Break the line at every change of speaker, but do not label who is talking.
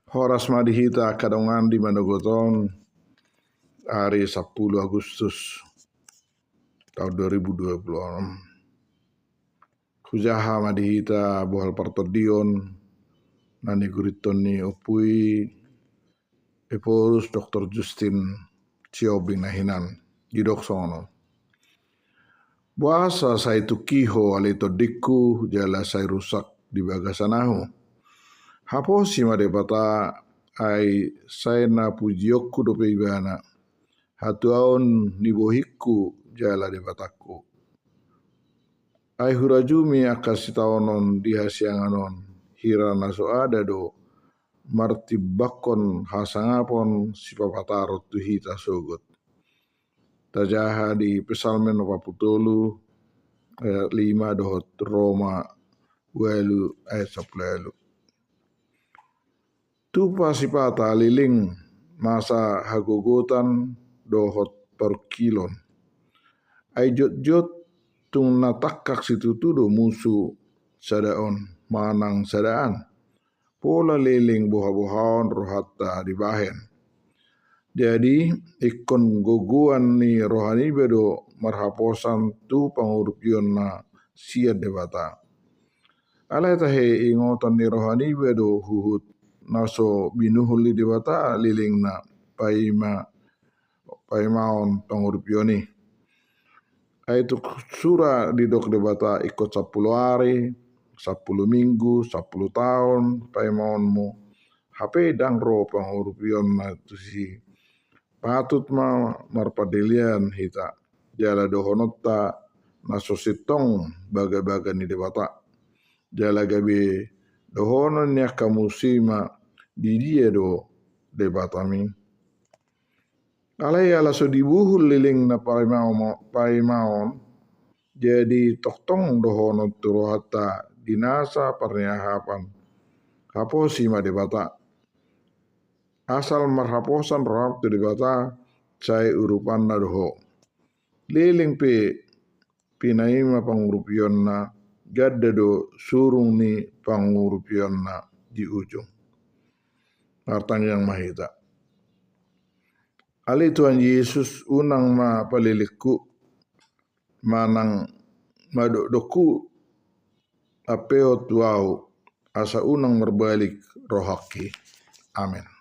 Horas madihita kadongan di Manogoton hari 10 Agustus tahun 2026. Kujaha madihita bohal partodion nani guriton ni opui Eporus Dr. Justin Ciobing nahinan didok sono. Buasa saya tukiho alito diku jala saya rusak di bagasanahu. Hapo si madepata ai saya na pujioku dope ibana. Hatuaon nibohiku jala depataku. Ai hurajumi akasitaonon dihasianganon hira naso ada do martibakon hasangapon sipapataro tuhita sogot. Tajaha di pesalmen 80 ayat 5 dohot Roma welu ayat 10. Tupa sipata liling masa hagogotan dohot perkilon. Ai jot-jot tung natakak situtu do musuh sadaon manang sadaan. Pola liling boha-bohaon rohatta di bahen. Jadi ikon goguan ni rohani bedo marhaposan tu pangurupion na siad debata. Alai tahe ingotan ni rohani bedo huhut naso binuhuli debata liling na paimaon pangurupioni. Aitu sura didok debata ikut 10 hari, 10 minggu, 10 tahun paimaonmu. HP dang ro pangurupion na tu si patut ma marpadelian hita jala dohonotta naso sitong baga-baga ni debata jala gabe dohonon ya kamusima di dia do debatami alai ala so dibuhul liling na paimaon jadi toktong dohono turohata dinasa parniahapan haposi ma debata asal marhaposan rohap tu debata cai urupan na doho liling pe pinaima pangurupion na gadda do surung ni pangurupion na di ujung. Artanya yang mahita. Ali Tuhan Yesus unang ma paliliku manang madokku apeo tuau asa unang berbalik rohaki. Amin.